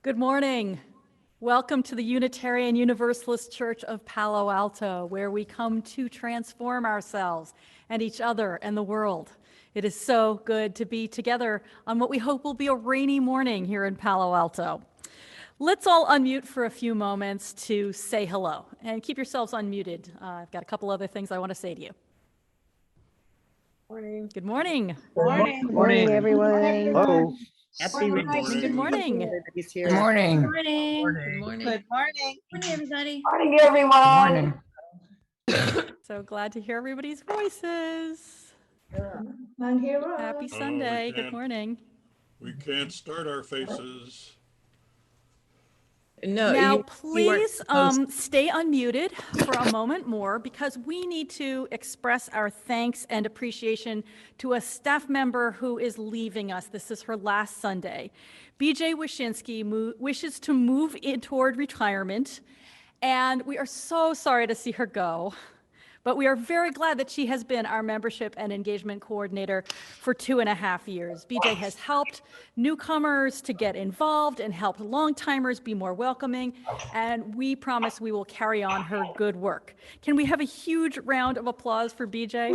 Good morning. Welcome to the Unitarian Universalist Church of Palo Alto, where we come to transform ourselves and each other and the world. It is so good to be together on what we hope will be a rainy morning here in Palo Alto. Let's all unmute for a few moments to say hello, and keep yourselves unmuted. I've got a couple other things I want to say to you. Morning. Good morning. Morning. Good morning, everyone. Hello. Happy rainy. Good morning. Everybody's here. Good morning. Good morning. Good morning. Good morning. Morning, everybody. Morning, everyone. So glad to hear everybody's voices. I'm here. Happy Sunday. Good morning. We can't start our faces. No, Now, you please supposed- stay unmuted for a moment more because we need to express our thanks and appreciation to a staff member who is leaving us. This is her last Sunday. BJ Wyszynski wishes to move in toward retirement, and we are so sorry to see her go. But we are very glad that she has been our membership and engagement coordinator for 2.5 years. BJ has helped newcomers to get involved and helped long-timers be more welcoming, and we promise we will carry on her good work. Can we have a huge round of applause for BJ?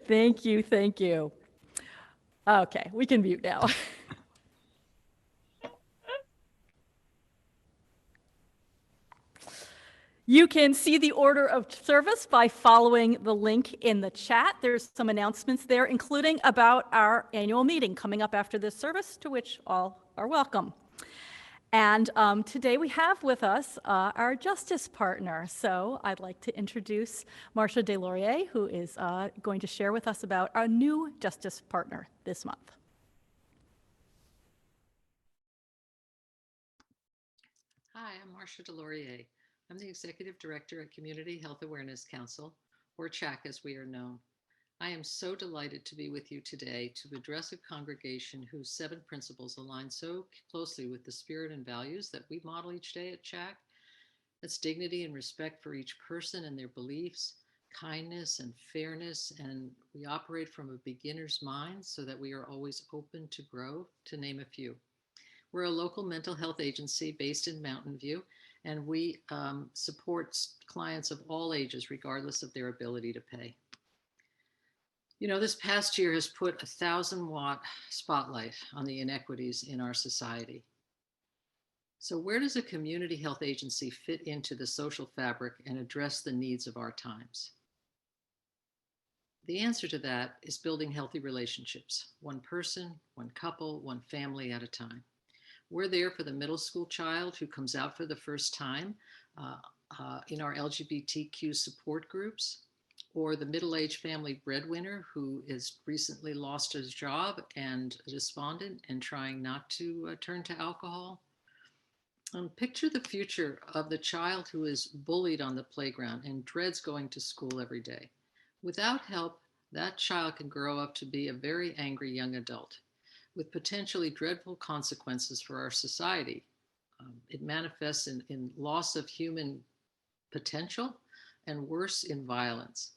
Thank you. Thank you. Okay, we can mute now. You can see the order of service by following the link in the chat. There's some announcements there, including about our annual meeting coming up after this service, to which all are welcome. And today we have with us our justice partner. So I'd like to introduce Marcia Deslauriers, who is going to share with us about our new justice partner this month. Hi, I'm Marcia Deslauriers. I'm the Executive Director at Community Health Awareness Council, or CHAC as we are known. I am so delighted to be with you today to address a congregation whose 7 principles align so closely with the spirit and values that we model each day at CHAC. That's dignity and respect for each person and their beliefs, kindness and fairness, and we operate from a beginner's mind so that we are always open to grow, to name a few. We're a local mental health agency based in Mountain View, and we support clients of all ages, regardless of their ability to pay. You know, this past year has put a 1,000-watt spotlight on the inequities in our society. So where does a community health agency fit into the social fabric and address the needs of our times? The answer to that is building healthy relationships, one person, one couple, one family at a time. We're there for the middle school child who comes out for the first time in our LGBTQ support groups, or the middle-aged family breadwinner who has recently lost his job and despondent and trying not to turn to alcohol. Picture the future of the child who is bullied on the playground and dreads going to school every day. Without help, that child can grow up to be a very angry young adult with potentially dreadful consequences for our society. It manifests in loss of human potential and worse, in violence.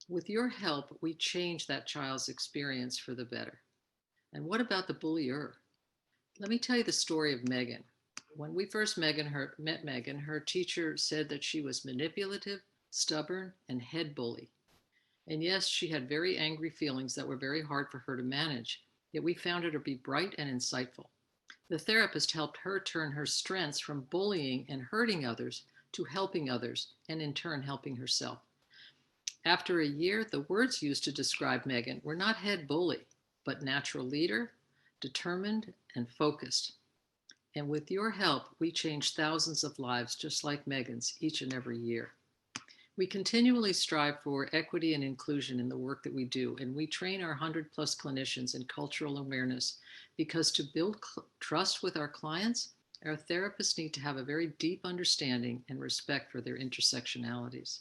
With your help, we change that child's experience for the better. And what about the bullier? Let me tell you the story of Megan. When we first met Megan, her teacher said that she was manipulative, stubborn, and head bully. And yes, she had very angry feelings that were very hard for her to manage, yet we found her to be bright and insightful. The therapist helped her turn her strengths from bullying and hurting others to helping others, and in turn helping herself. After a year, the words used to describe Megan were not head bully, but natural leader, determined, and focused. And with your help, we change thousands of lives just like Megan's each and every year. We continually strive for equity and inclusion in the work that we do, and we train our 100+ clinicians in cultural awareness because to build trust with our clients, our therapists need to have a very deep understanding and respect for their intersectionalities.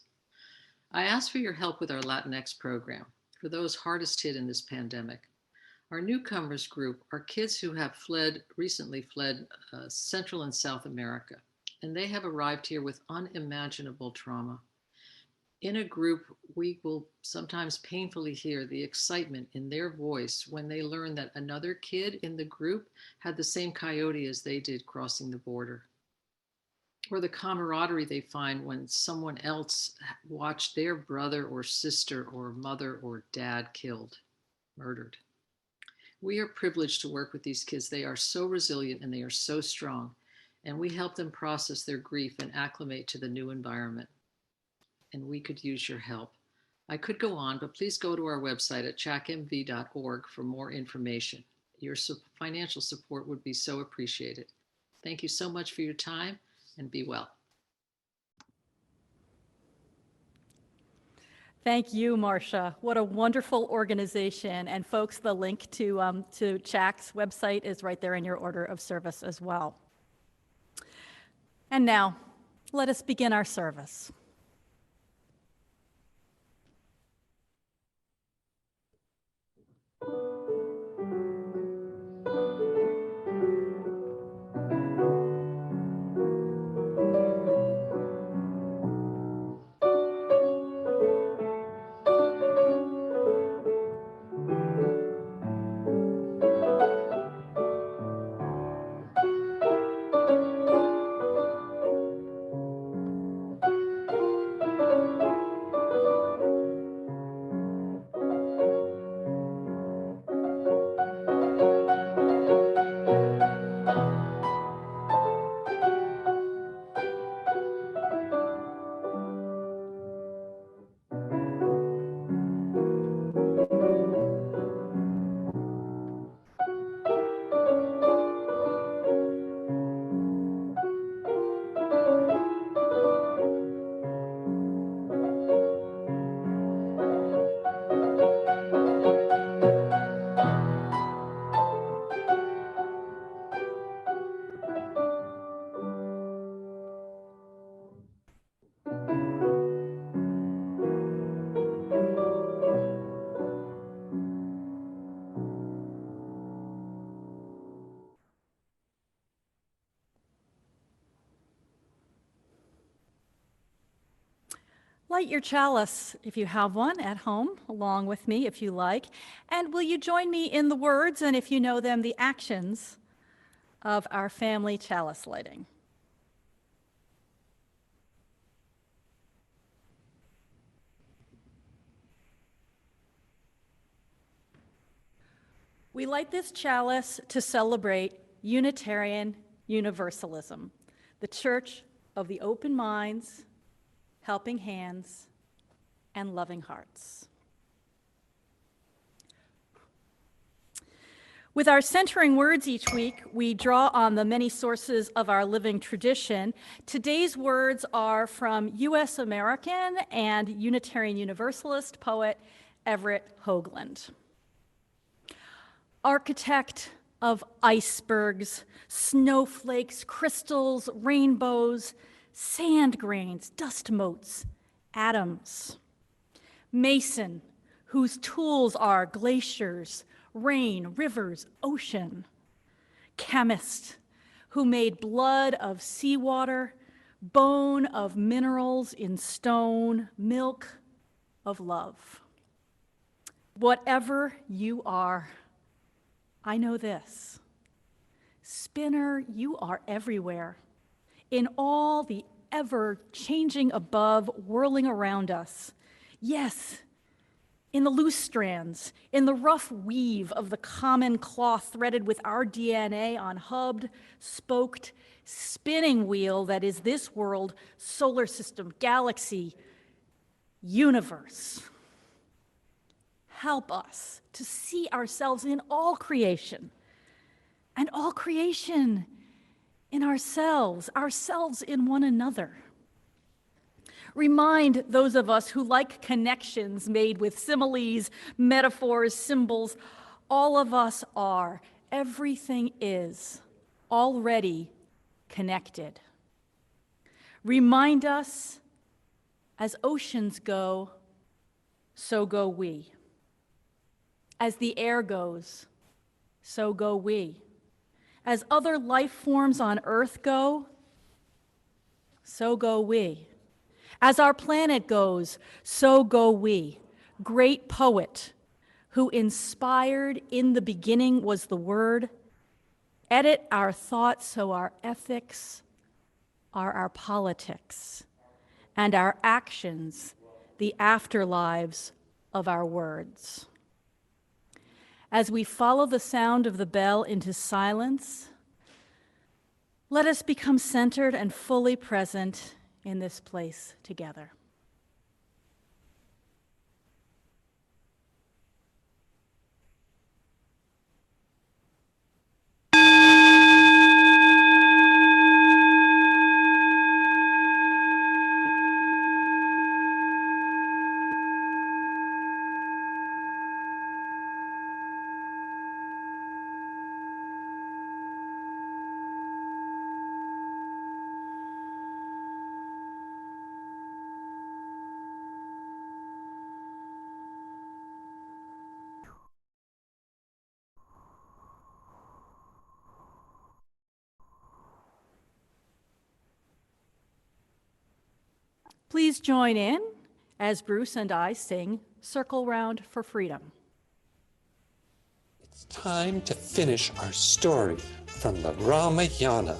I ask for your help with our Latinx program for those hardest hit in this pandemic. Our newcomers group are kids who have recently fled Central and South America, and they have arrived here with unimaginable trauma. In a group, we will sometimes painfully hear the excitement in their voice when they learn that another kid in the group had the same coyote as they did crossing the border, or the camaraderie they find when someone else watched their brother or sister or mother or dad killed, murdered. We are privileged to work with these kids. They are so resilient and they are so strong, and we help them process their grief and acclimate to the new environment. And we could use your help. I could go on, but please go to our website at chacmv.org for more information. Your financial support would be so appreciated. Thank you so much for your time, and be well. Thank you, Marcia. What a wonderful organization. And folks, the link to CHAC's website is right there in your order of service as well. And now, let us begin our service. Light your chalice, if you have one, at home, along with me, if you like. And will you join me in the words, and if you know them, the actions of our family chalice lighting? We light this chalice to celebrate Unitarian Universalism, the Church of the open minds, helping hands, and loving hearts. With our centering words each week, we draw on the many sources of our living tradition. Today's words are from U.S. American and Unitarian Universalist poet Everett Hoagland. Architect of icebergs, snowflakes, crystals, rainbows, sand grains, dust motes, atoms. Mason, whose tools are glaciers, rain, rivers, ocean. Chemist, who made blood of seawater, bone of minerals in stone, milk of love. Whatever you are, I know this. Spinner, you are everywhere, in all the ever-changing above whirling around us. Yes, in the loose strands, in the rough weave of the common cloth threaded with our DNA on hubbed, spoked, spinning wheel that is this world, solar system, galaxy, universe. Help us to see ourselves in all creation, and all creation in ourselves in one another. Remind those of us who like connections made with similes, metaphors, symbols. All of us are, everything is already connected. Remind us, as oceans go, so go we. As the air goes, so go we. As other life forms on earth go, so go we. As our planet goes, so go we. Great poet, who inspired in the beginning was the word, edit our thoughts so our ethics are our politics, and our actions the afterlives of our words. As we follow the sound of the bell into silence, let us become centered and fully present in this place together. Please join in as Bruce and I sing Circle Round for Freedom. It's time to finish our story from the Ramayana.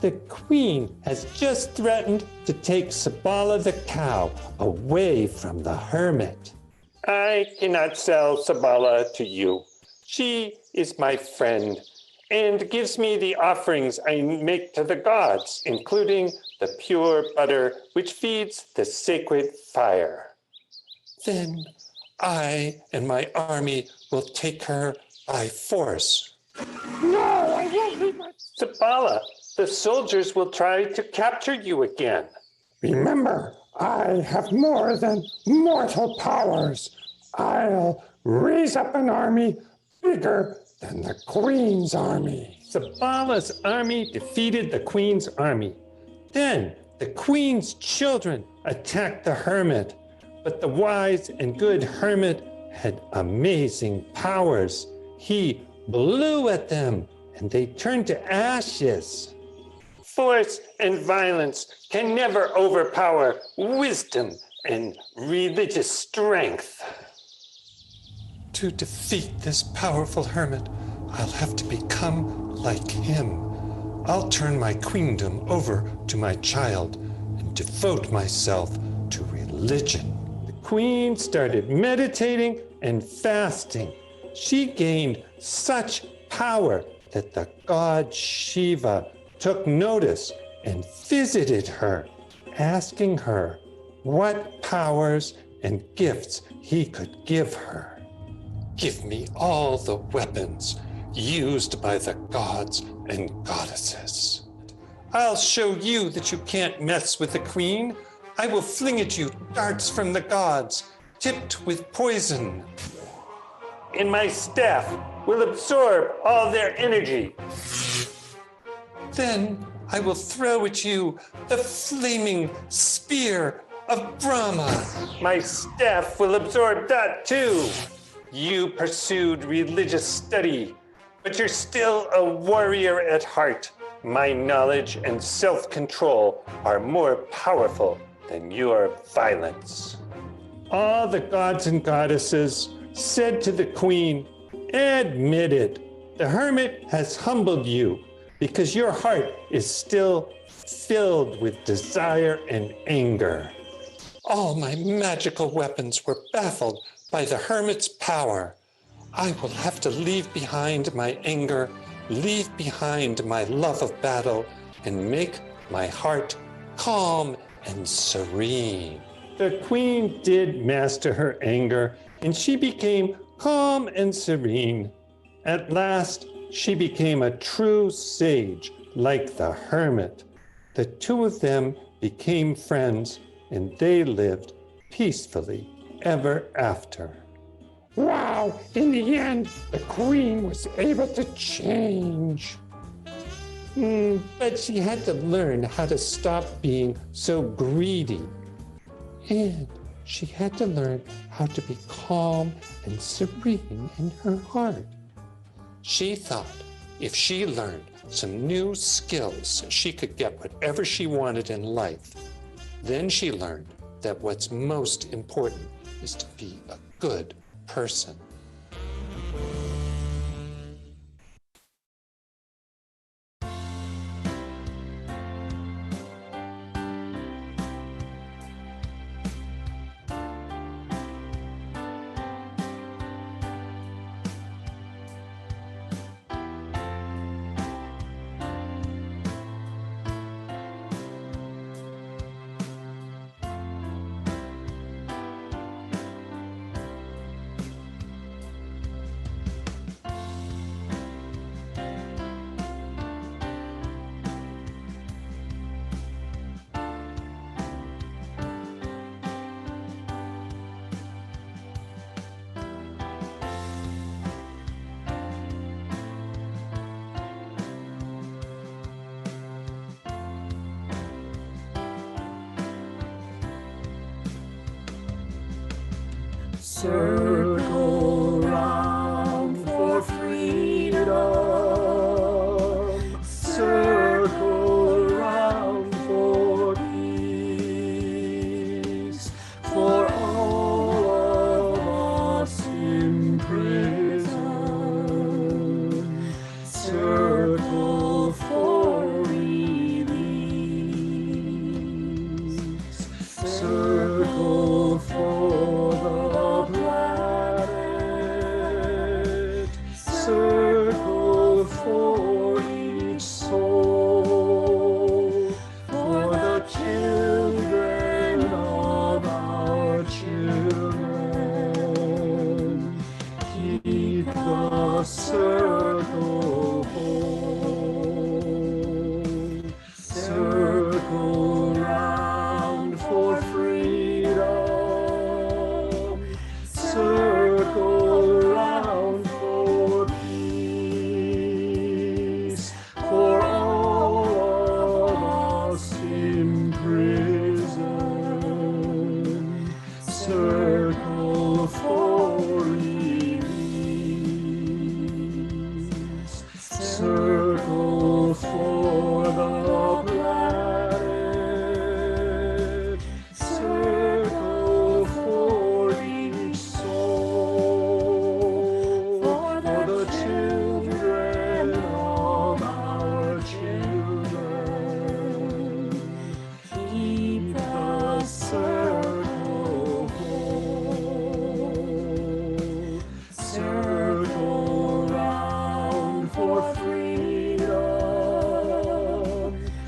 The queen has just threatened to take Sabala the cow away from the hermit. I cannot sell Sabala to you. She is my friend and gives me the offerings I make to the gods, including the pure butter which feeds the sacred fire. Then I and my army will take her by force. No, I won't leave her. Sabala, the soldiers will try to capture you again. Remember, I have more than mortal powers. I'll raise up an army bigger than the Queen's army. Sabala's army defeated the Queen's army. Then the Queen's children attacked the hermit, but the wise and good hermit had amazing powers. He blew at them and they turned to ashes. Force and violence can never overpower wisdom and religious strength. To defeat this powerful hermit, I'll have to become like him. I'll turn my queendom over to my child and devote myself to religion. The queen started meditating and fasting. She gained such power that the god Shiva took notice and visited her, asking her what powers and gifts he could give her. Give me all the weapons used by the gods and goddesses. I'll show you that you can't mess with the queen. I will fling at you darts from the gods, tipped with poison. And my staff will absorb all their energy. Then I will throw at you the flaming spear of Brahma. My staff will absorb that too. You pursued religious study, but you're still a warrior at heart. My knowledge and self-control are more powerful than your violence. All the gods and goddesses said to the queen, admit it, the hermit has humbled you because your heart is still filled with desire and anger. All my magical weapons were baffled by the hermit's power. I will have to leave behind my anger, leave behind my love of battle, and make my heart calm and serene. The queen did master her anger, and she became calm and serene. At last, she became a true sage, like the hermit. The two of them became friends, and they lived peacefully ever after. Wow, in the end, the queen was able to change. But she had to learn how to stop being so greedy. And she had to learn how to be calm and serene in her heart. She thought if she learned some new skills, she could get whatever she wanted in life. Then she learned that what's most important is to be a good person. Circle round for freedom. Circle round for peace. For all of us in prison. Circle for release. Circle for the planet. Circle for each soul. For the children of our children. Keep the circle whole. Circle round for freedom. Circle round for peace. For all of us in prison. Circle for release. Circle for the planet. Circle for each soul. For the children of our children. Keep the circle whole. Circle round for freedom.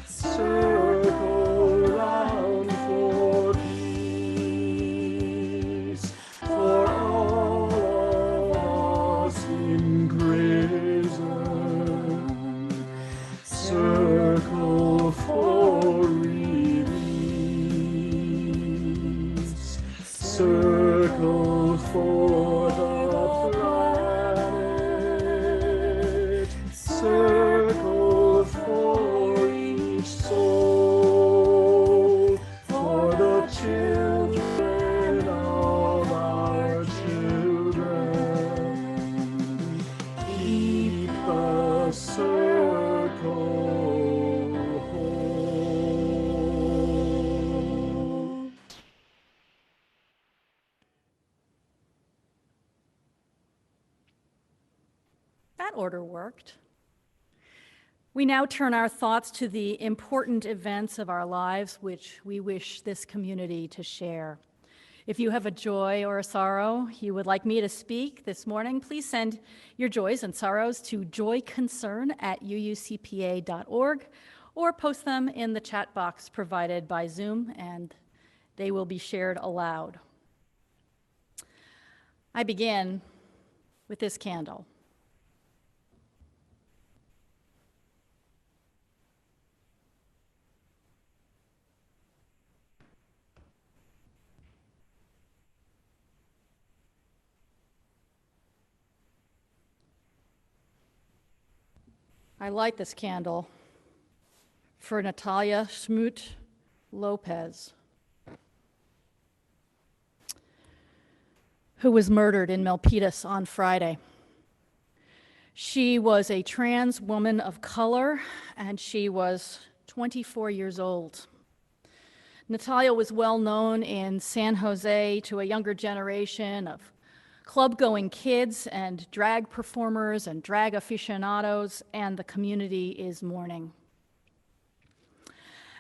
Circle round for peace. For all of us in prison. Circle for release. Circle for the planet. Circle for each soul. For the children of our children. Keep the circle whole. That order worked. We now turn our thoughts to the important events of our lives which we wish this community to share. If you have a joy or a sorrow you would like me to speak this morning, please send your joys and sorrows to joyconcern@uucpa.org or post them in the chat box provided by Zoom, and they will be shared aloud. I begin with this candle. I light this candle for Natalia Schmut Lopez, who was murdered in Milpitas on Friday. She was a trans woman of color, and she was 24 years old. Natalia was well known in San Jose to a younger generation of club-going kids and drag performers and drag aficionados, and the community is mourning.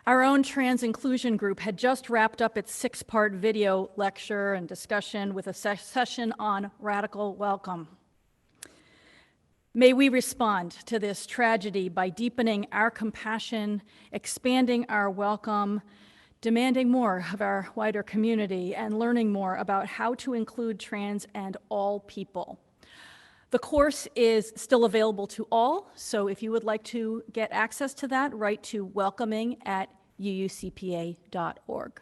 Our own trans inclusion group had just wrapped up its 6-part video lecture and discussion with a session on radical welcome. May we respond to this tragedy by deepening our compassion, expanding our welcome, demanding more of our wider community, and learning more about how to include trans and all people. The course is still available to all, so if you would like to get access to that, write to welcoming@uucpa.org.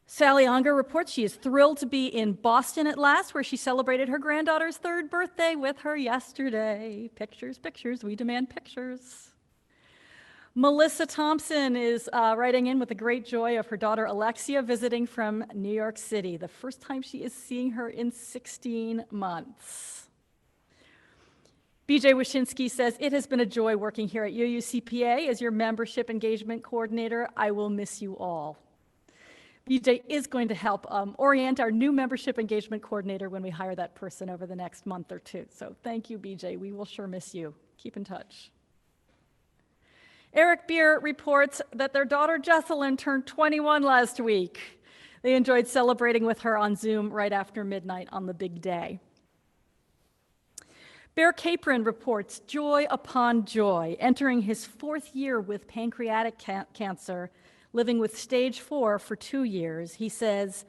Sally Unger reports she is thrilled to be in Boston at last, where she celebrated her granddaughter's 3rd birthday with her yesterday. Pictures, pictures, we demand pictures. Melissa Thompson is writing in with the great joy of her daughter Alexia visiting from New York City, the first time she is seeing her in 16 months. BJ Wyszynski says, it has been a joy working here at UUCPA as your membership engagement coordinator. I will miss you all. BJ is going to help orient our new membership engagement coordinator when we hire that person over the next month or two. So thank you, BJ. We will sure miss you. Keep in touch. Eric Beer reports that their daughter Jesselyn turned 21 last week. They enjoyed celebrating with her on Zoom right after midnight on the big day. Bear Capron reports joy upon joy, entering his 4th year with pancreatic cancer, living with stage 4 for 2 years. He says,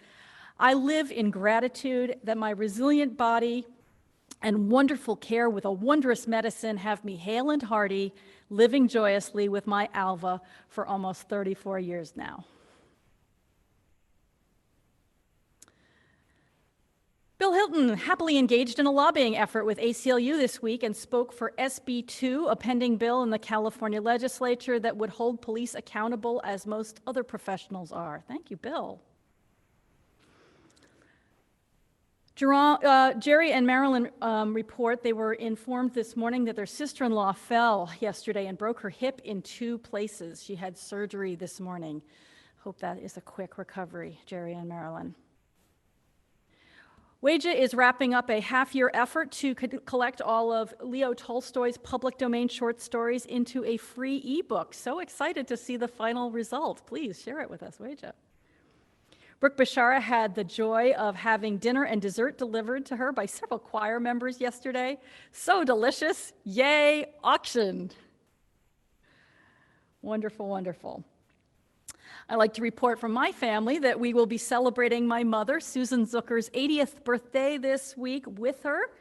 I live in gratitude that my resilient body and wonderful care with a wondrous medicine have me hale and hearty, living joyously with my Alva for almost 34 years now. Bill Hilton happily engaged in a lobbying effort with ACLU this week and spoke for SB 2, a pending bill in the California legislature that would hold police accountable as most other professionals are. Thank you, Bill. Jerry and Marilyn report they were informed this morning that their sister-in-law fell yesterday and broke her hip in 2 places. She had surgery this morning. Hope that is a quick recovery, Jerry and Marilyn. WAJA is wrapping up a half-year effort to collect all of Leo Tolstoy's public domain short stories into a free ebook. So excited to see the final result. Please share it with us, WAJA. Brooke Bashara had the joy of having dinner and dessert delivered to her by several choir members yesterday. So delicious. Yay, auction. Wonderful, wonderful. I'd like to report from my family that we will be celebrating my mother, Susan Zucker's 80th birthday this week with her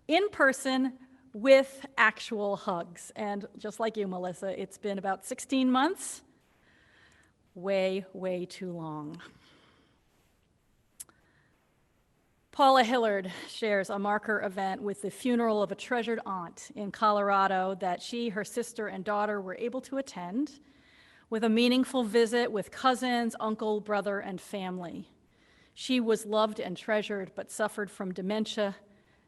in person with actual hugs. And just like you, Melissa, it's been about 16 months. Way, way too long. Paula Hillard shares a marker event with the funeral of a treasured aunt in Colorado that she, her sister, and daughter were able to attend, with a meaningful visit with cousins, uncle, brother, and family. She was loved and treasured, but suffered from dementia,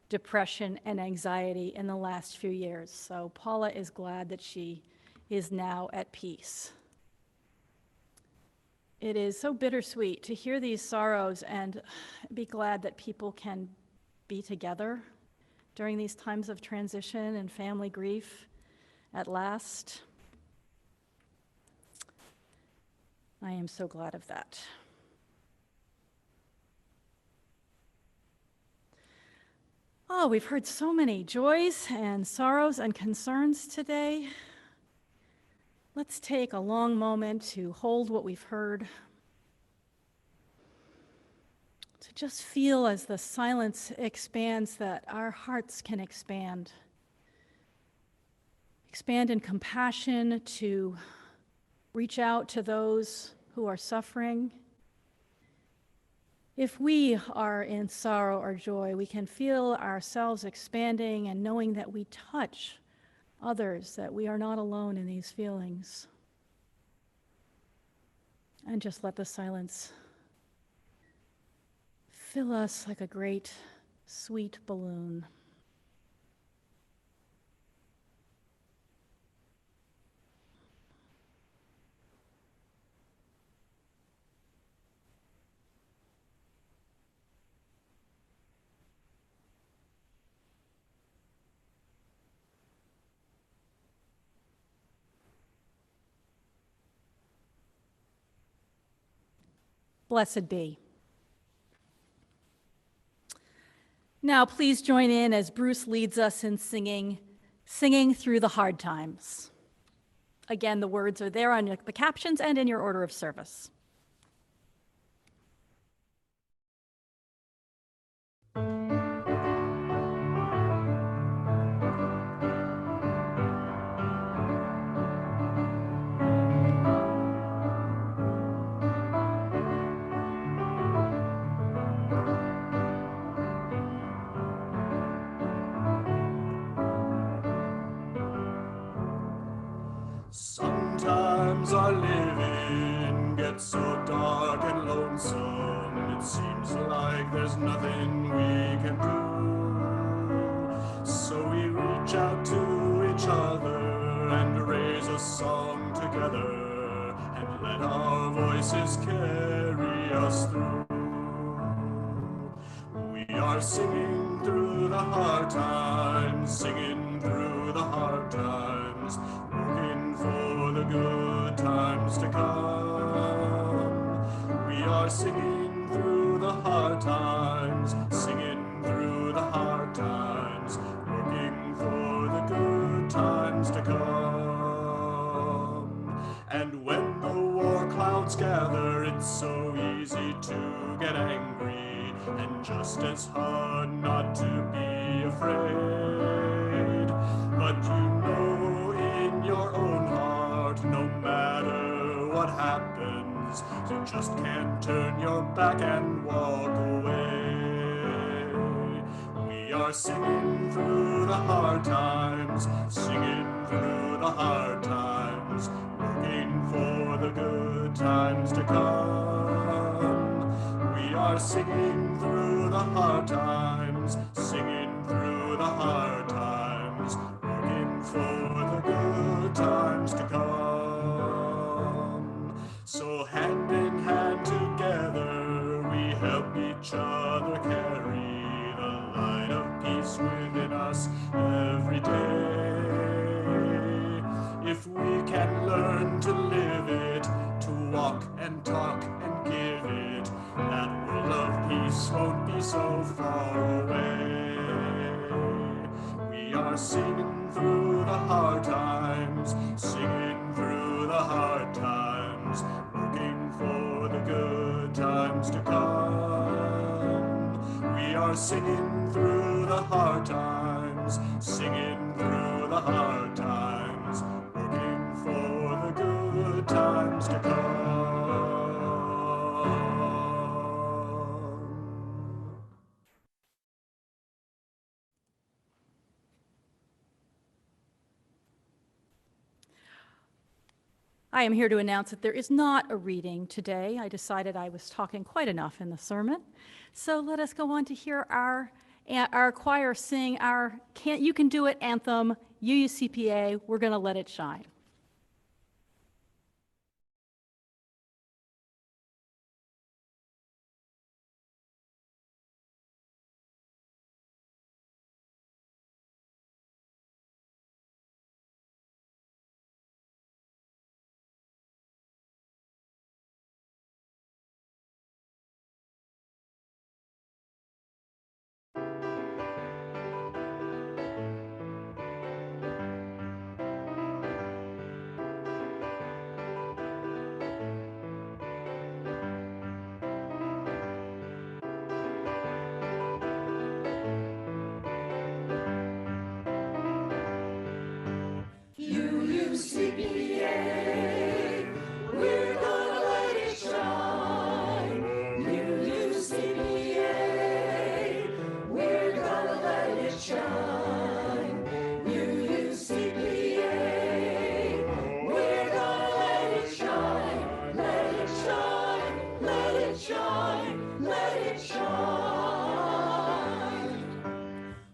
depression, and anxiety in the last few years. So Paula is glad that she is now at peace. It is so bittersweet to hear these sorrows and be glad that people can be together during these times of transition and family grief at last. I am so glad of that. Oh, we've heard so many joys and sorrows and concerns today. Let's take a long moment to hold what we've heard, to just feel as the silence expands that our hearts can expand. Expand in compassion to reach out to those who are suffering. If we are in sorrow or joy, we can feel ourselves expanding and knowing that we touch others, that we are not alone in these feelings. And just let the silence fill us like a great, sweet balloon. Blessed be. Now, please join in as Bruce leads us in singing Through the Hard Times. Again, the words are there on the captions and in your order of service. Sometimes our living gets so dark and lonesome, it seems like there's nothing we can do. So we reach out to each other and raise a song together and let our voices carry us through. We are singing through the hard times, singing through the hard times, working for the good times to come. We are singing through the hard times, singing through the hard times, working for the good times to come. And when the war clouds gather, it's so easy to get angry, and just as hard not to be afraid. But you know in your own heart, no matter what happens, you just can't turn your back and walk away. We are singing through the hard times, singing through the hard times, working for the good times to come. We are singing through the hard times, singing through the hard times, working for the good times to come. So hand in hand together, we help each other carry the light of peace within us every day. If we can learn to live it, to walk and talk and give it, that world of peace won't be so far away. We are singing through the hard times, singing through the hard times, working for the good times to come. We are singing through the hard times, singing through the hard times, working for the good times to come. I am here to announce that there is not a reading today. I decided I was talking quite enough in the sermon. So let us go on to hear our choir sing our You Can Do It anthem, UUCPA, We're Gonna Let It Shine.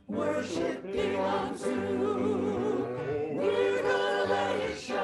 Worship belongs to, we're gonna let it shine.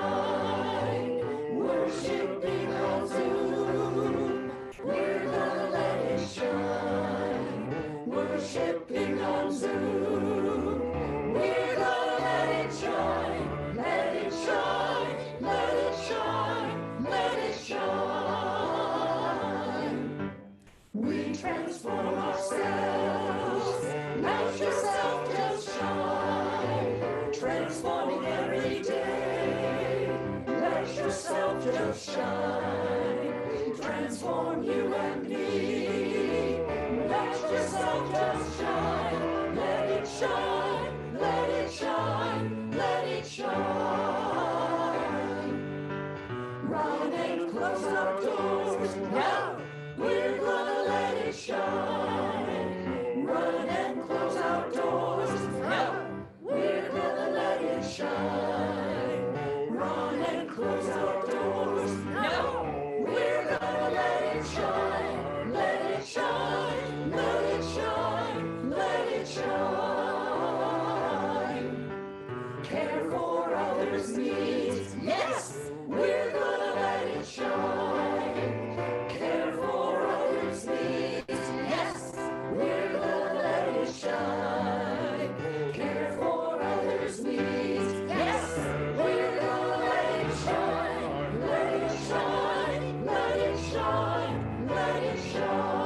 care for others' needs. Yes, we're gonna let it shine. Care for others' needs. Yes, we're gonna let it shine. Care for others' needs. Yes, we're gonna let it shine. Let it shine. Let it shine. Let it shine.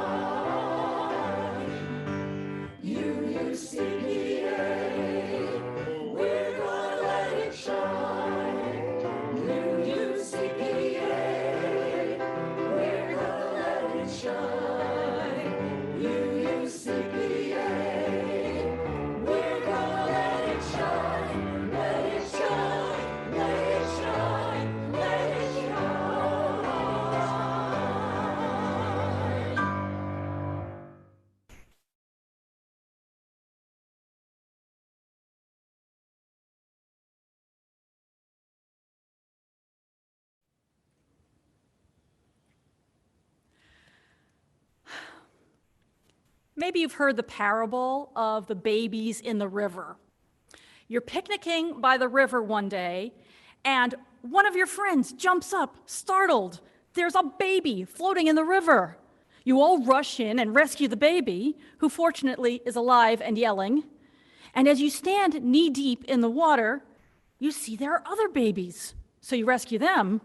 UUCPA, we're gonna let it shine. UUCPA, we're gonna let it shine. UUCPA, we're gonna let it shine. Let it shine. Let it shine. Let it shine. Maybe you've heard the parable of the babies in the river. You're picnicking by the river one day, and one of your friends jumps up, startled. There's a baby floating in the river. You all rush in and rescue the baby, who fortunately is alive and yelling. And as you stand knee-deep in the water, you see there are other babies, so you rescue them.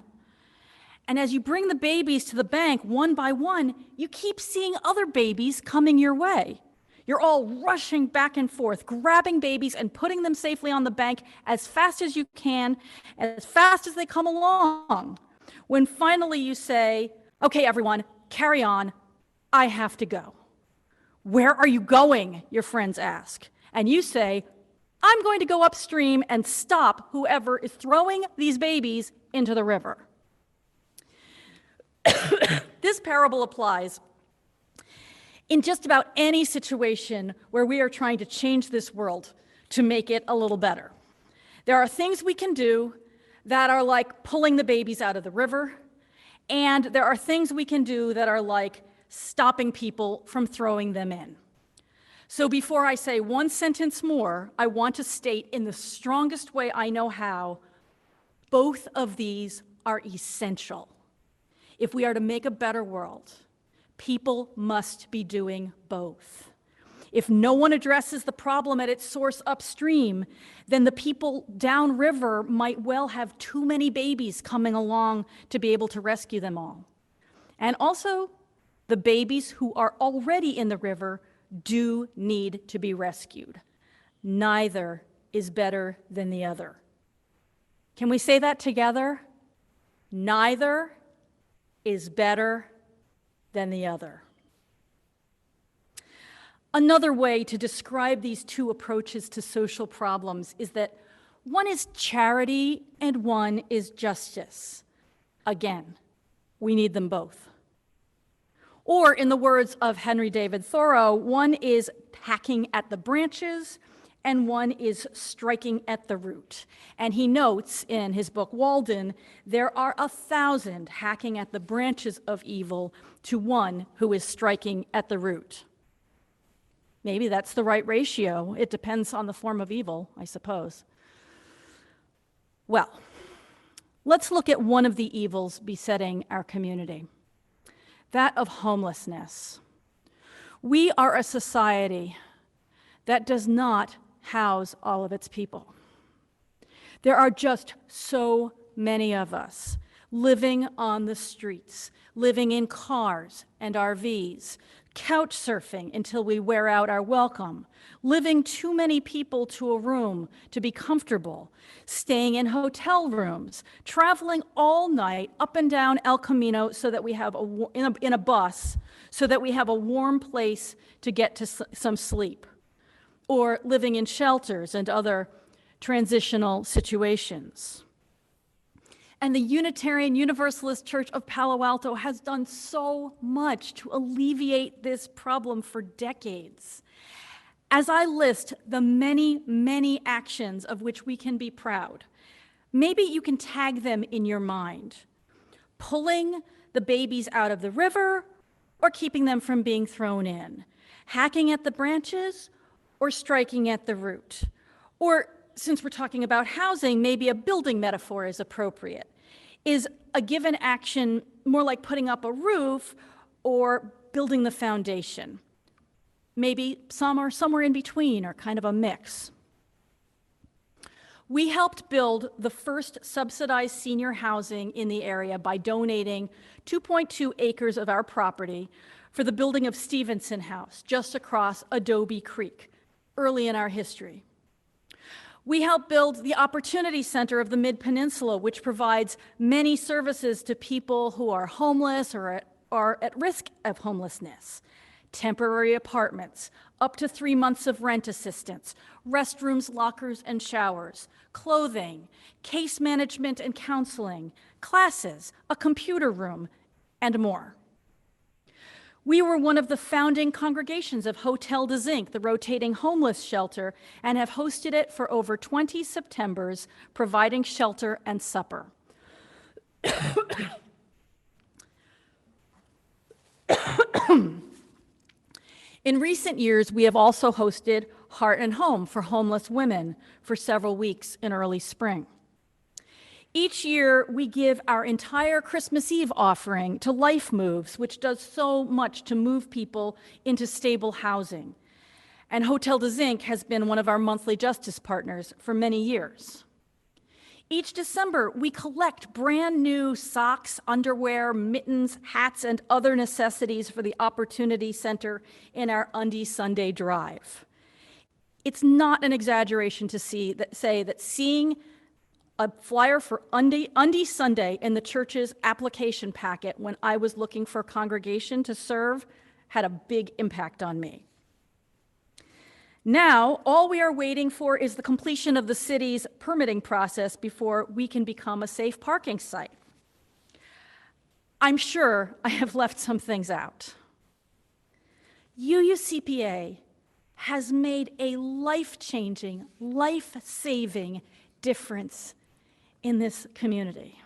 And as you bring the babies to the bank one by one, you keep seeing other babies coming your way. You're all rushing back and forth, grabbing babies and putting them safely on the bank as fast as you can, as fast as they come along. When finally you say, "Okay, everyone, carry on. I have to go." "Where are you going?" your friends ask. And you say, "I'm going to go upstream and stop whoever is throwing these babies into the river." This parable applies in just about any situation where we are trying to change this world to make it a little better. There are things we can do that are like pulling the babies out of the river, and there are things we can do that are like stopping people from throwing them in. So before I say one sentence more, I want to state in the strongest way I know how, both of these are essential. If we are to make a better world, people must be doing both. If no one addresses the problem at its source upstream, then the people downriver might well have too many babies coming along to be able to rescue them all. And also, the babies who are already in the river do need to be rescued. Neither is better than the other. Can we say that together? Neither is better than the other. Another way to describe these two approaches to social problems is that one is charity and one is justice. Again, we need them both. Or in the words of Henry David Thoreau, one is hacking at the branches and one is striking at the root. And he notes in his book, Walden, there are 1,000 hacking at the branches of evil to one who is striking at the root. Maybe that's the right ratio. It depends on the form of evil, I suppose. Well, let's look at one of the evils besetting our community, that of homelessness. We are a society that does not house all of its people. There are just so many of us living on the streets, living in cars and RVs, couch surfing until we wear out our welcome, living too many people to a room to be comfortable, staying in hotel rooms, traveling all night up and down El Camino so that we have in a bus so that we have a warm place to get to some sleep, or living in shelters and other transitional situations. And the Unitarian Universalist Church of Palo Alto has done so much to alleviate this problem for decades. As I list the many, many actions of which we can be proud, maybe you can tag them in your mind. Pulling the babies out of the river or keeping them from being thrown in. Hacking at the branches or striking at the root. Or since we're talking about housing, maybe a building metaphor is appropriate. Is a given action more like putting up a roof or building the foundation? Maybe some are somewhere in between, or kind of a mix. We helped build the first subsidized senior housing in the area by donating 2.2 acres of our property for the building of Stevenson House, just across Adobe Creek, early in our history. We helped build the Opportunity Center of the Mid-Peninsula, which provides many services to people who are homeless or are at risk of homelessness. Temporary apartments, up to 3 months of rent assistance, restrooms, lockers, and showers, clothing, case management and counseling, classes, a computer room, and more. We were one of the founding congregations of Hotel de Zinc, the rotating homeless shelter, and have hosted it for over 20 Septembers, providing shelter and supper. In recent years, we have also hosted Heart and Home for homeless women for several weeks in early spring. Each year, we give our entire Christmas Eve offering to Life Moves, which does so much to move people into stable housing. And Hotel de Zinc has been one of our monthly justice partners for many years. Each December, we collect brand new socks, underwear, mittens, hats, and other necessities for the Opportunity Center in our Undie Sunday drive. It's not an exaggeration to say that seeing a flyer for Undie Sunday in the church's application packet when I was looking for a congregation to serve had a big impact on me. Now, all we are waiting for is the completion of the city's permitting process before we can become a safe parking site. I'm sure I have left some things out. UUCPA has made a life-changing, life-saving difference in this community.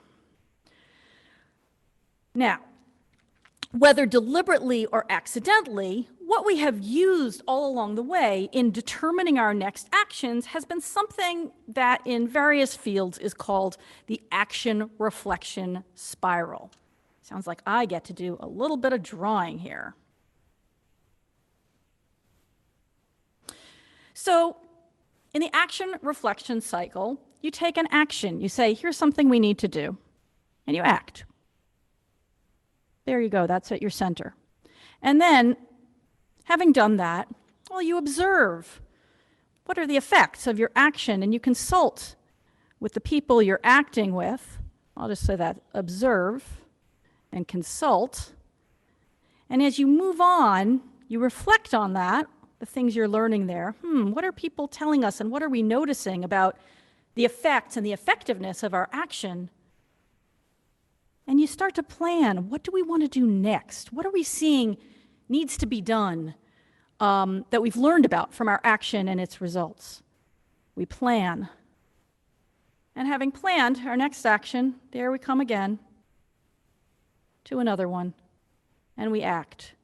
Now, whether deliberately or accidentally, what we have used all along the way in determining our next actions has been something that in various fields is called the action-reflection spiral. Sounds like I get to do a little bit of drawing here. So, in the action-reflection cycle, you take an action. You say, here's something we need to do, and you act. There you go, that's at your center. And then, having done that, well, you observe. What are the effects of your action? And you consult with the people you're acting with. I'll just say that, observe and consult. And as you move on, you reflect on that, the things you're learning there. What are people telling us, and what are we noticing about the effects and the effectiveness of our action? And you start to plan, what do we want to do next? What are we seeing needs to be done that we've learned about from our action and its results? We plan. And having planned our next action, there we come again to another one, and we act.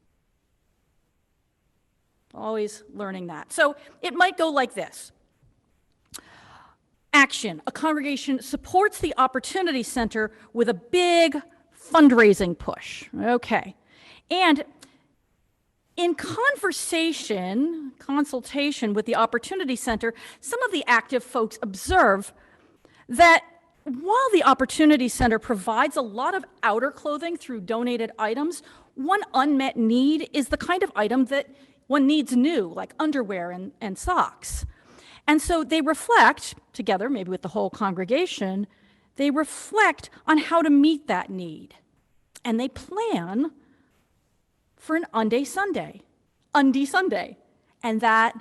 Always learning that. So it might go like this. Action. A congregation supports the Opportunity Center with a big fundraising push. Okay. And in consultation with the Opportunity Center, some of the active folks observe that while the Opportunity Center provides a lot of outer clothing through donated items, one unmet need is the kind of item that one needs new, like underwear and socks. And so they reflect, together, maybe with the whole congregation, they reflect on how to meet that need. And they plan for an Undie Sunday. And that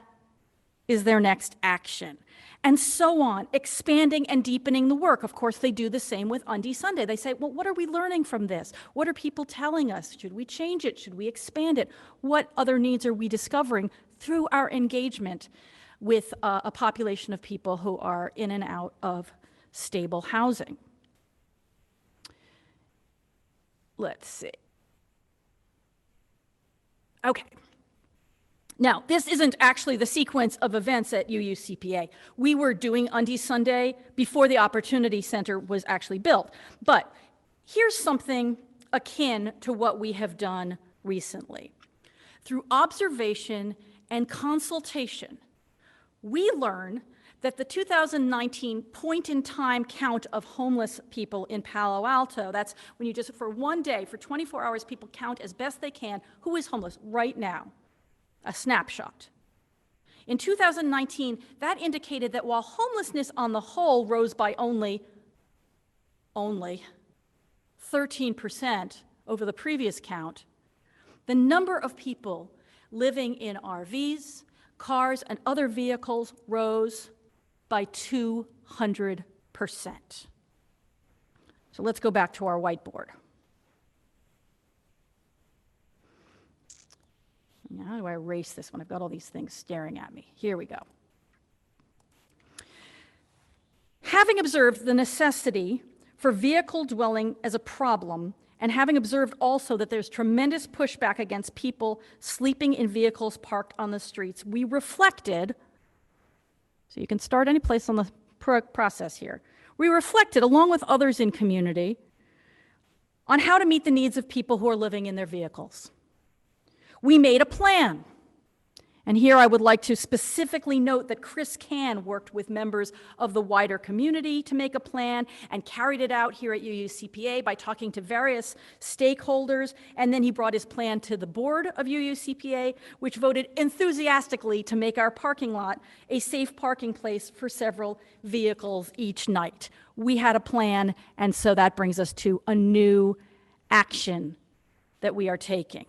is their next action. And so on, expanding and deepening the work. Of course, they do the same with Undie Sunday. They say, well, what are we learning from this? What are people telling us? Should we change it? Should we expand it? What other needs are we discovering through our engagement with a population of people who are in and out of stable housing? Let's see. Okay. Now, this isn't actually the sequence of events at UUCPA. We were doing Undy Sunday before the Opportunity Center was actually built. But here's something akin to what we have done recently. Through observation and consultation, we learn that the 2019 point-in-time count of homeless people in Palo Alto, that's when you just, for one day, for 24 hours, people count as best they can who is homeless right now, a snapshot. In 2019, that indicated that while homelessness on the whole rose by only 13% over the previous count, the number of people living in RVs, cars, and other vehicles rose by 200%. So let's go back to our whiteboard. Now, how do I erase this when I've got all these things staring at me? Here we go. Having observed the necessity for vehicle dwelling as a problem, and having observed also that there's tremendous pushback against people sleeping in vehicles parked on the streets, we reflected, so you can start any place on the process here, we reflected, along with others in community, on how to meet the needs of people who are living in their vehicles. We made a plan. And here I would like to specifically note that Chris Can worked with members of the wider community to make a plan and carried it out here at UUCPA by talking to various stakeholders. And then he brought his plan to the board of UUCPA, which voted enthusiastically to make our parking lot a safe parking place for several vehicles each night. We had a plan, and so that brings us to a new action that we are taking.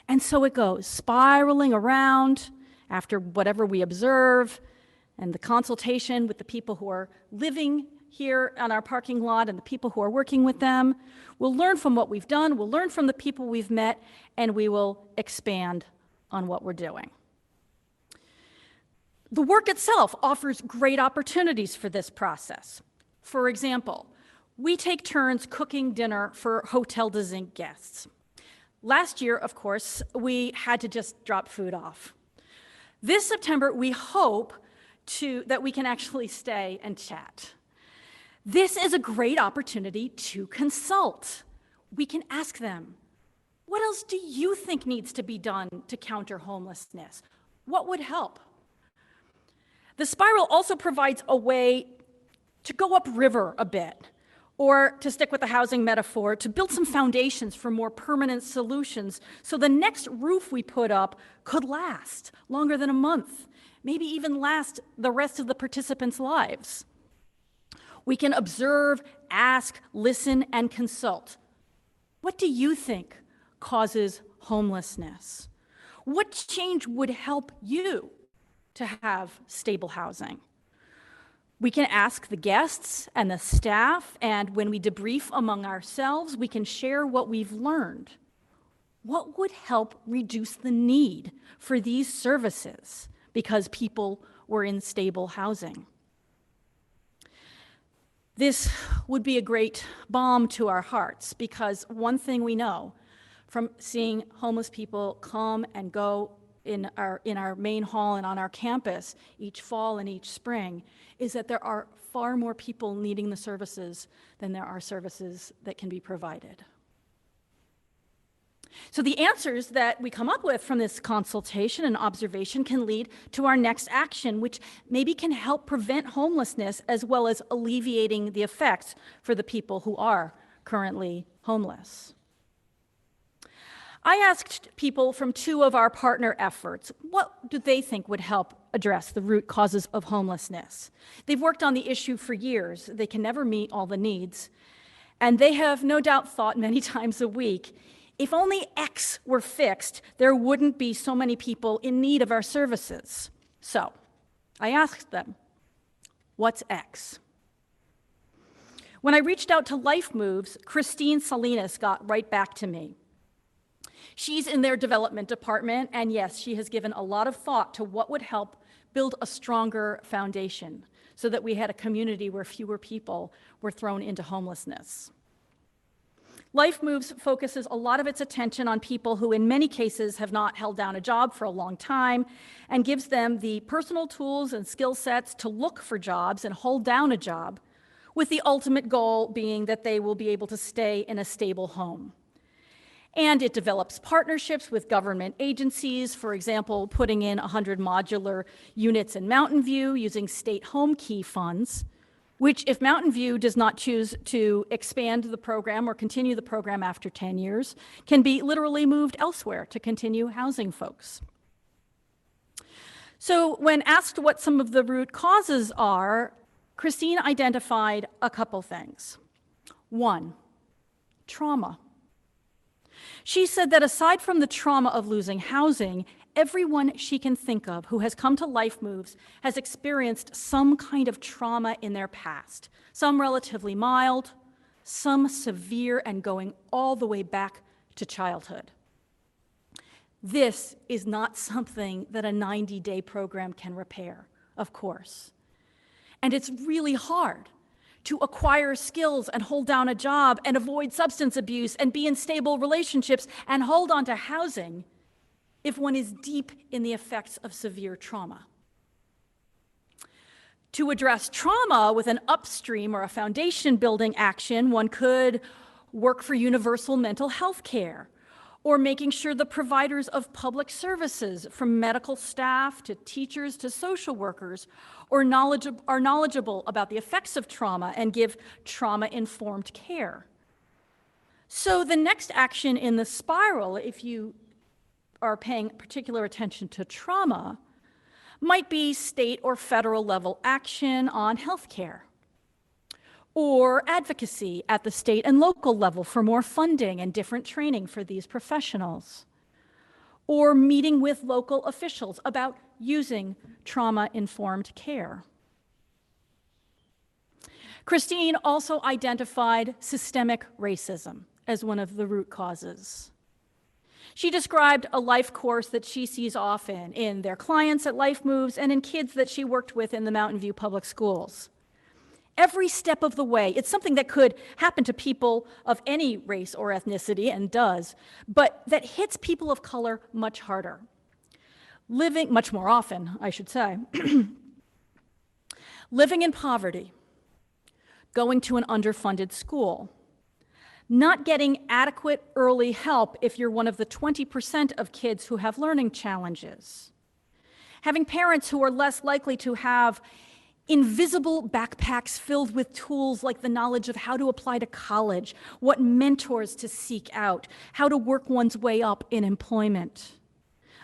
And so it goes, spiraling around after whatever we observe and the consultation with the people who are living here on our parking lot and the people who are working with them. We'll learn from what we've done, we'll learn from the people we've met, and we will expand on what we're doing. The work itself offers great opportunities for this process. For example, we take turns cooking dinner for Hotel de Zinc guests. Last year, of course, we had to just drop food off. This September, we hope that we can actually stay and chat. This is a great opportunity to consult. We can ask them, what else do you think needs to be done to counter homelessness? What would help? The spiral also provides a way to go upriver a bit, or to stick with the housing metaphor, to build some foundations for more permanent solutions so the next roof we put up could last longer than a month, maybe even last the rest of the participants' lives. We can observe, ask, listen, and consult. What do you think causes homelessness? What change would help you to have stable housing? We can ask the guests and the staff, and when we debrief among ourselves, we can share what we've learned. What would help reduce the need for these services because people were in stable housing? This would be a great balm to our hearts, because one thing we know from seeing homeless people come and go in our main hall and on our campus each fall and each spring is that there are far more people needing the services than there are services that can be provided. So the answers that we come up with from this consultation and observation can lead to our next action, which maybe can help prevent homelessness as well as alleviating the effects for the people who are currently homeless. I asked people from two of our partner efforts, what do they think would help address the root causes of homelessness? They've worked on the issue for years. They can never meet all the needs. And they have no doubt thought many times a week, if only X were fixed, there wouldn't be so many people in need of our services. So I asked them, what's X? When I reached out to Life Moves, Christine Salinas got right back to me. She's in their development department, and yes, she has given a lot of thought to what would help build a stronger foundation so that we had a community where fewer people were thrown into homelessness. Life Moves focuses a lot of its attention on people who in many cases have not held down a job for a long time and gives them the personal tools and skill sets to look for jobs and hold down a job, with the ultimate goal being that they will be able to stay in a stable home. And it develops partnerships with government agencies, for example, putting in 100 modular units in Mountain View using state home key funds, which if Mountain View does not choose to expand the program or continue the program after 10 years, can be literally moved elsewhere to continue housing folks. So when asked what some of the root causes are, Christine identified a couple things. One, trauma. She said that aside from the trauma of losing housing, everyone she can think of who has come to Life Moves has experienced some kind of trauma in their past, some relatively mild, some severe and going all the way back to childhood. This is not something that a 90-day program can repair, of course. And it's really hard to acquire skills and hold down a job and avoid substance abuse and be in stable relationships and hold on to housing if one is deep in the effects of severe trauma. To address trauma with an upstream or a foundation building action, one could work for universal mental health care, or making sure the providers of public services, from medical staff to teachers to social workers, are knowledgeable about the effects of trauma and give trauma-informed care. So the next action in the spiral, if you are paying particular attention to trauma, might be state or federal level action on healthcare, or advocacy at the state and local level for more funding and different training for these professionals, or meeting with local officials about using trauma-informed care. Christine also identified systemic racism as one of the root causes. She described a life course that she sees often in their clients at Life Moves and in kids that she worked with in the Mountain View Public Schools. Every step of the way, it's something that could happen to people of any race or ethnicity, and does, but that hits people of color much harder. Much more often, I should say. Living in poverty, going to an underfunded school, not getting adequate early help if you're one of the 20% of kids who have learning challenges, having parents who are less likely to have invisible backpacks filled with tools like the knowledge of how to apply to college, what mentors to seek out, how to work one's way up in employment.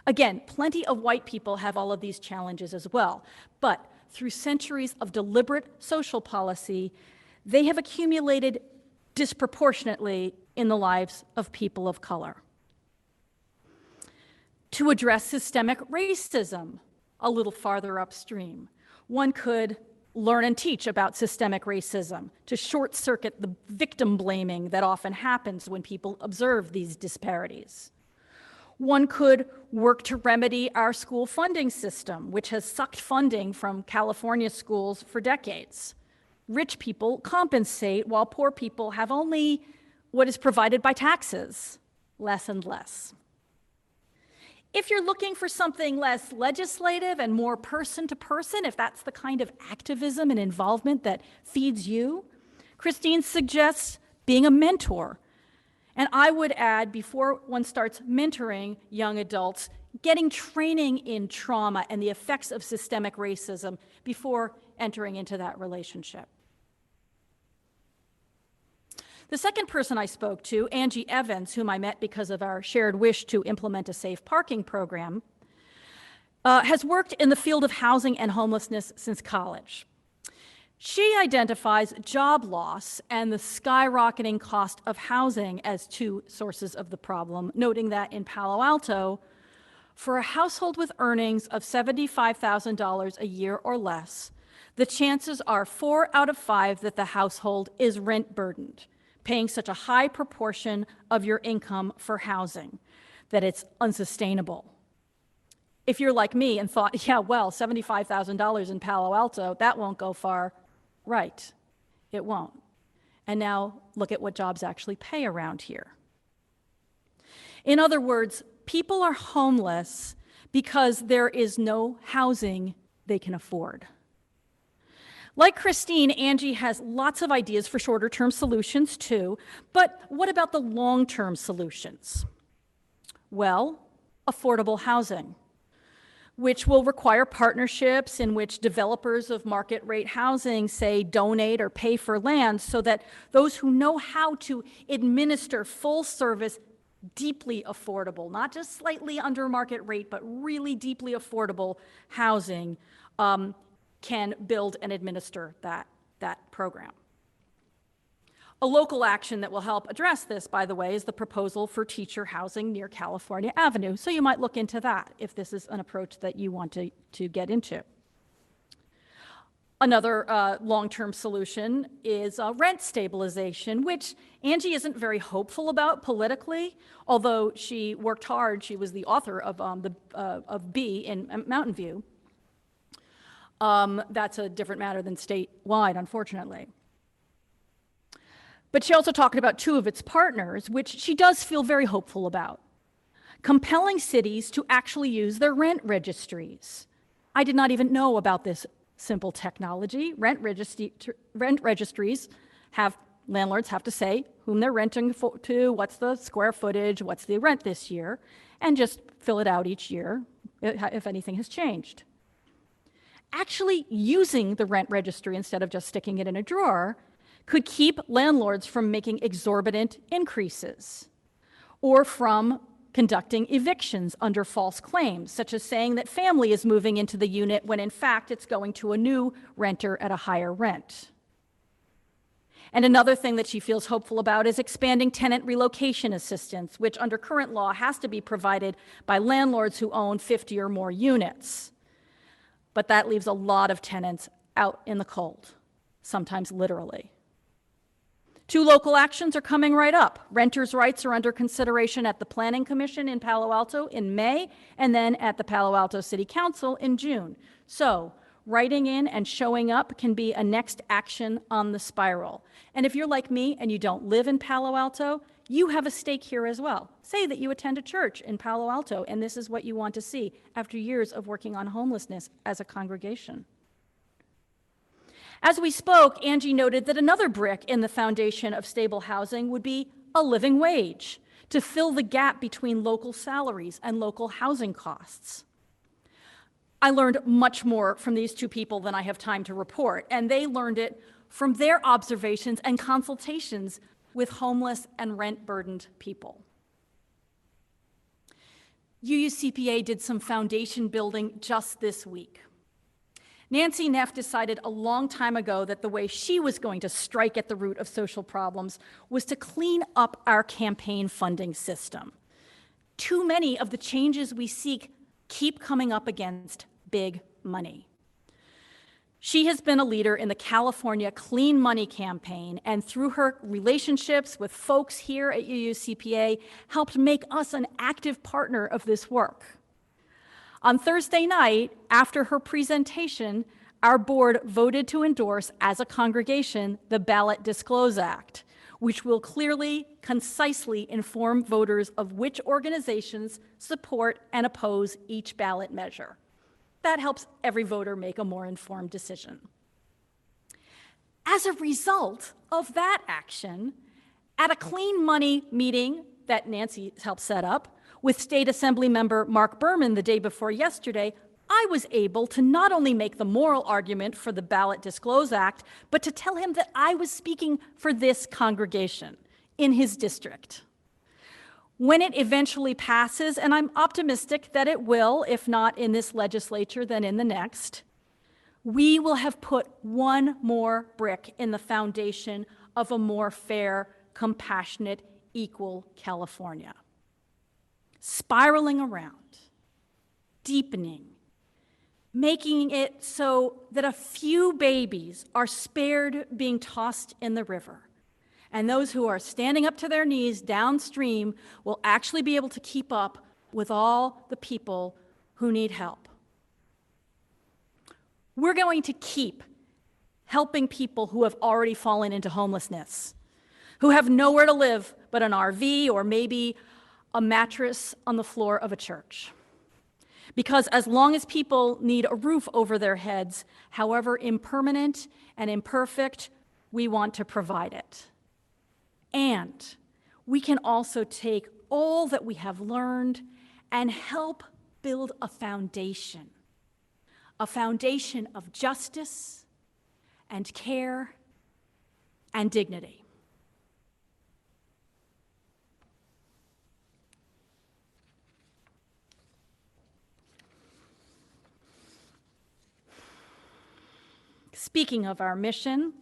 Again, plenty of white people have all of these challenges as well, but through centuries of deliberate social policy, they have accumulated disproportionately in the lives of people of color. To address systemic racism a little farther upstream, one could learn and teach about systemic racism to short-circuit the victim blaming that often happens when people observe these disparities. One could work to remedy our school funding system, which has sucked funding from California schools for decades. Rich people compensate while poor people have only what is provided by taxes, less and less. If you're looking for something less legislative and more person-to-person, if that's the kind of activism and involvement that feeds you, Christine suggests being a mentor. And I would add, before one starts mentoring young adults, getting training in trauma and the effects of systemic racism before entering into that relationship. The second person I spoke to, Angie Evans, whom I met because of our shared wish to implement a safe parking program, has worked in the field of housing and homelessness since college. She identifies job loss and the skyrocketing cost of housing as two sources of the problem, noting that in Palo Alto, for a household with earnings of $75,000 a year or less, the chances are 4 out of 5 that the household is rent burdened, paying such a high proportion of your income for housing that it's unsustainable. If you're like me and thought, yeah, well, $75,000 in Palo Alto, that won't go far, right, it won't. And now look at what jobs actually pay around here. In other words, people are homeless because there is no housing they can afford. Like Christine, Angie has lots of ideas for shorter-term solutions too, but what about the long-term solutions? Well, affordable housing, which will require partnerships in which developers of market rate housing, say, donate or pay for land so that those who know how to administer full service, deeply affordable, not just slightly under market rate, but really deeply affordable housing can build and administer that program. A local action that will help address this, by the way, is the proposal for teacher housing near California Avenue. So you might look into that if this is an approach that you want to get into. Another long-term solution is rent stabilization, which Angie isn't very hopeful about politically, although she worked hard. She was the author of B in Mountain View. That's a different matter than statewide, unfortunately. But she also talked about two of its partners, which she does feel very hopeful about. Compelling cities to actually use their rent registries. I did not even know about this simple technology. Rent registries landlords have to say whom they're renting to, what's the square footage, what's the rent this year, and just fill it out each year if anything has changed. Actually using the rent registry instead of just sticking it in a drawer could keep landlords from making exorbitant increases or from conducting evictions under false claims, such as saying that family is moving into the unit when in fact it's going to a new renter at a higher rent. And another thing that she feels hopeful about is expanding tenant relocation assistance, which under current law has to be provided by landlords who own 50 or more units. But that leaves a lot of tenants out in the cold, sometimes literally. Two local actions are coming right up. Renters' rights are under consideration at the Planning Commission in Palo Alto in May, and then at the Palo Alto City Council in June. So, writing in and showing up can be a next action on the spiral. And if you're like me and you don't live in Palo Alto, you have a stake here as well. Say that you attend a church in Palo Alto, and this is what you want to see after years of working on homelessness as a congregation. As we spoke, Angie noted that another brick in the foundation of stable housing would be a living wage to fill the gap between local salaries and local housing costs. I learned much more from these two people than I have time to report, and they learned it from their observations and consultations with homeless and rent-burdened people. UUCPA did some foundation building just this week. Nancy Neff decided a long time ago that the way she was going to strike at the root of social problems was to clean up our campaign funding system. Too many of the changes we seek keep coming up against big money. She has been a leader in the California Clean Money campaign, and through her relationships with folks here at UUCPA, helped make us an active partner of this work. On Thursday night, after her presentation, our board voted to endorse as a congregation the Ballot Disclose Act, which will clearly, concisely inform voters of which organizations support and oppose each ballot measure. That helps every voter make a more informed decision. As a result of that action, at a Clean Money meeting that Nancy helped set up, with State Assembly member Mark Berman the day before yesterday, I was able to not only make the moral argument for the Ballot Disclose Act, but to tell him that I was speaking for this congregation in his district. When it eventually passes, and I'm optimistic that it will, if not in this legislature, then in the next, we will have put one more brick in the foundation of a more fair, compassionate, equal California. Spiraling around, deepening, making it so that a few babies are spared being tossed in the river, and those who are standing up to their knees downstream will actually be able to keep up with all the people who need help. We're going to keep helping people who have already fallen into homelessness, who have nowhere to live but an RV or maybe a mattress on the floor of a church. Because as long as people need a roof over their heads, however impermanent and imperfect, we want to provide it. And we can also take all that we have learned and help build a foundation of justice and care and dignity. Speaking of our mission,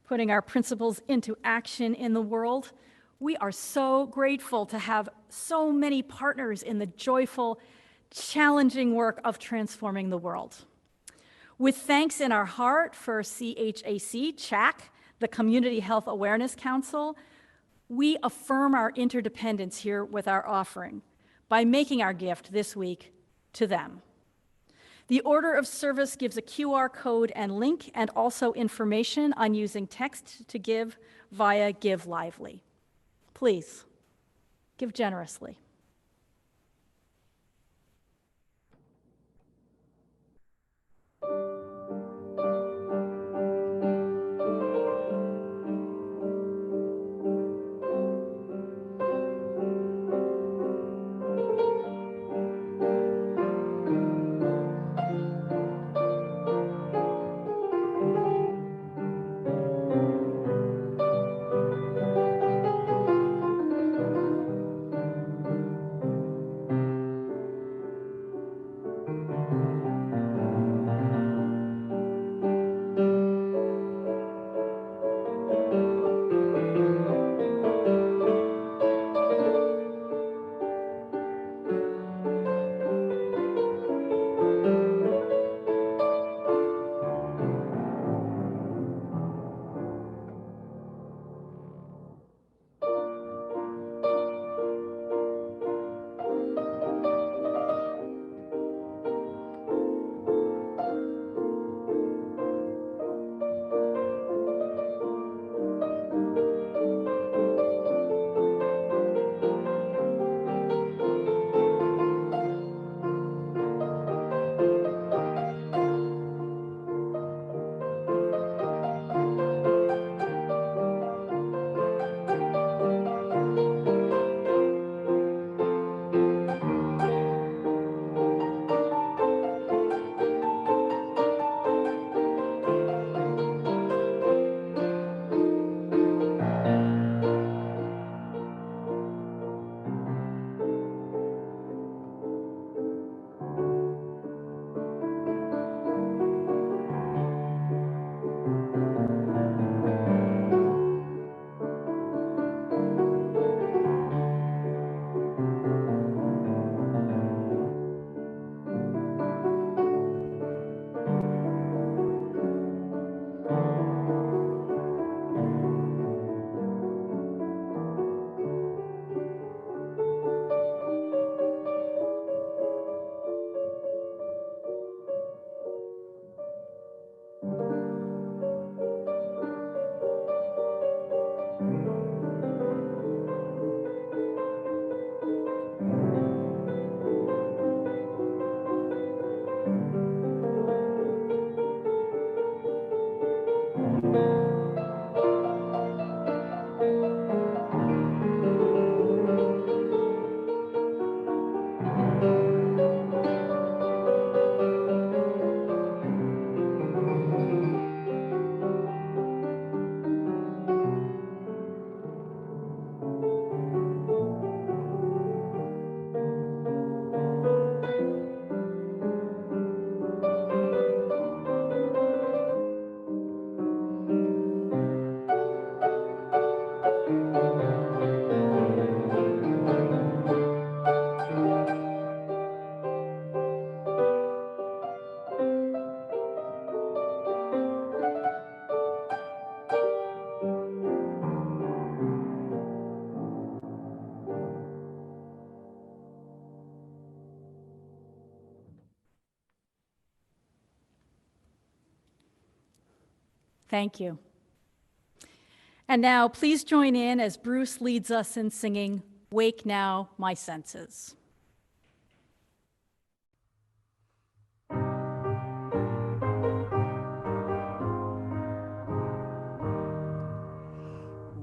putting our principles into action in the world, we are so grateful to have so many partners in the joyful, challenging work of transforming the world. With thanks in our heart for CHAC, the Community Health Awareness Council, we affirm our interdependence here with our offering by making our gift this week to them. The order of service gives a QR code and link and also information on using text to give via Give Lively. Please, give generously. Thank you. And now please join in as Bruce leads us in singing Wake Now, My Senses.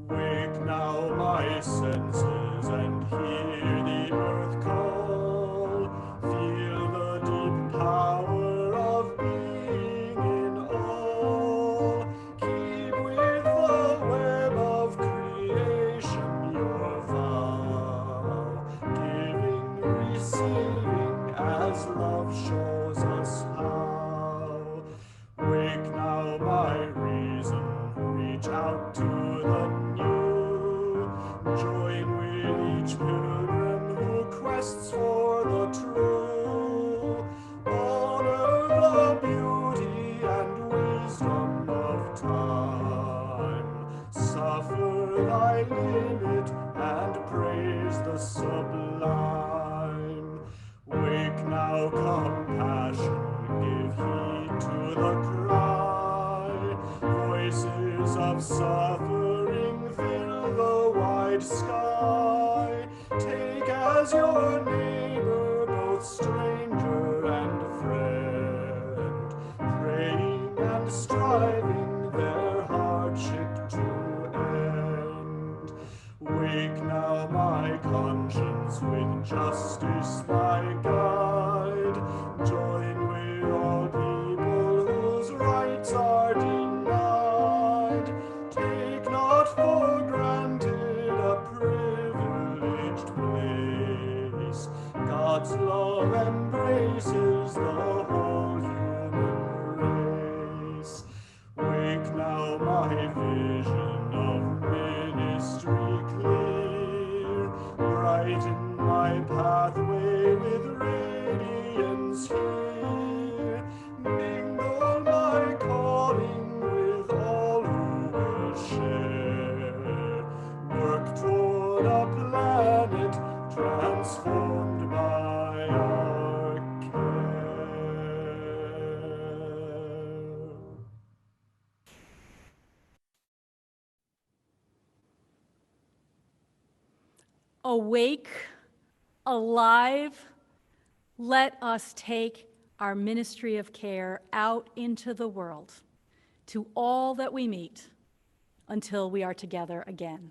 Wake now, my senses, and hear the earth call. Feel the deep power of being in all. Keep with the web of creation your vow. Giving, receiving, as love shows us how. Wake now, my reason, reach out to the new. Join with each pilgrim who quests for the true. Honor the beauty and wisdom of time. Suffer thy limit and praise the sublime. Wake now, compassion, give heed to the cry. Voices of suffering fill the wide sky. Take as your neighbor both stranger and friend, praying and striving their hardship to end. Wake now, my conscience, with justice thy guide. Join with all people whose rights are denied. Take not for granted a privileged place. God's love embraces the whole human race. Wake now, my vision of ministry clear. Brighten my pathway with radiance here. Mingle my calling with all who will share. Work toward a planet transformed by our care. Awake, alive, let us take our ministry of care out into the world, to all that we meet, until we are together again.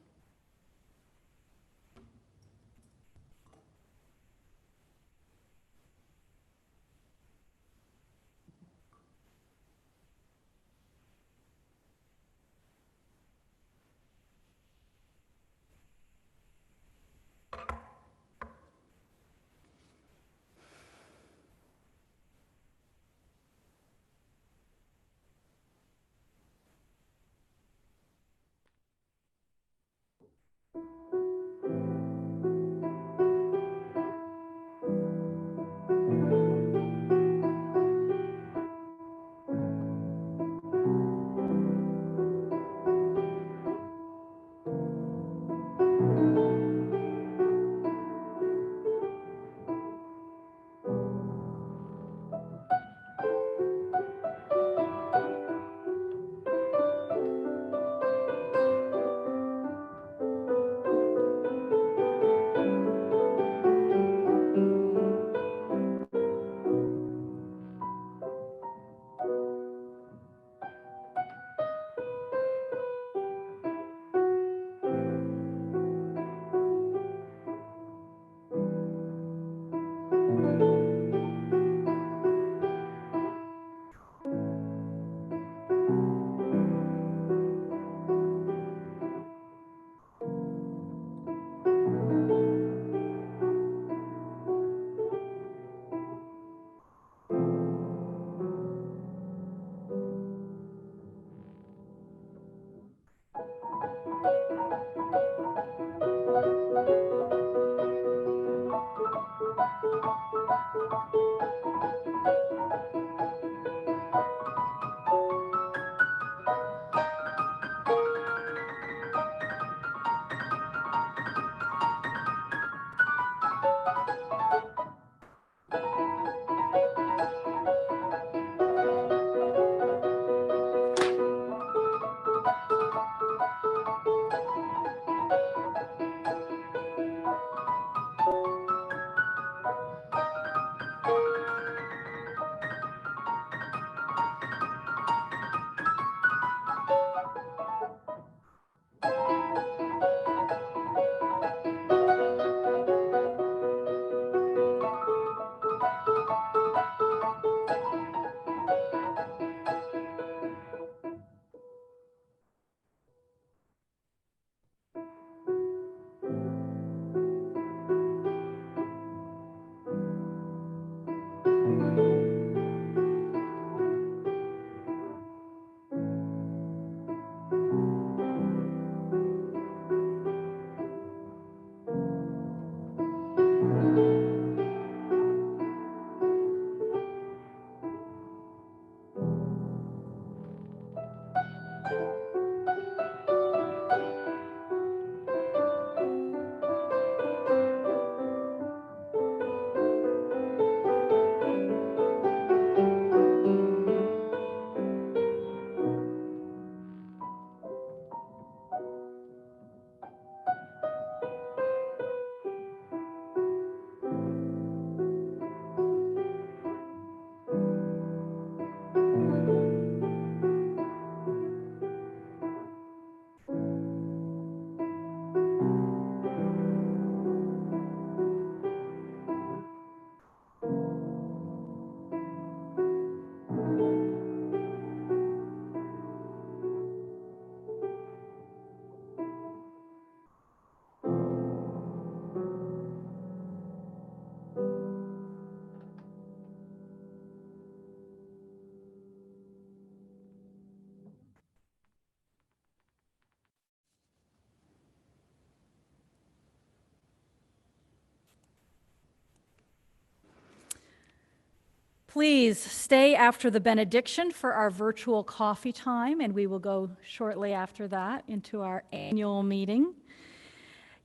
Please stay after the benediction for our virtual coffee time, and we will go shortly after that into our annual meeting.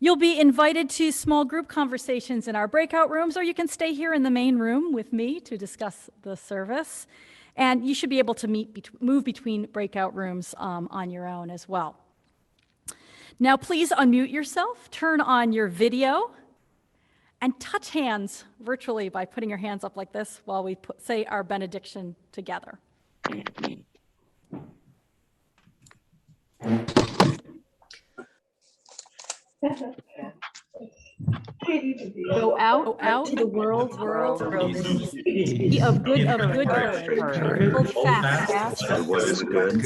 You'll be invited to small group conversations in our breakout rooms, or you can stay here in the main room with me to discuss the service. And you should be able to move between breakout rooms on your own as well. Now, please unmute yourself, turn on your video, and touch hands virtually by putting your hands up like this while we say our benediction together. Go out to the world be of good courage. Hold fast And what is good?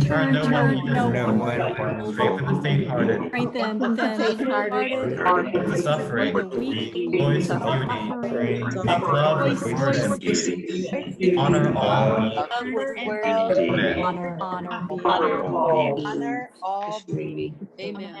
Turn no one. Strengthen the faint-hearted. Strengthen the faint-hearted. The suffering. The weak. Voice of beauty. Make love with word and deed. Honor all. Honor all. Honor all. Amen.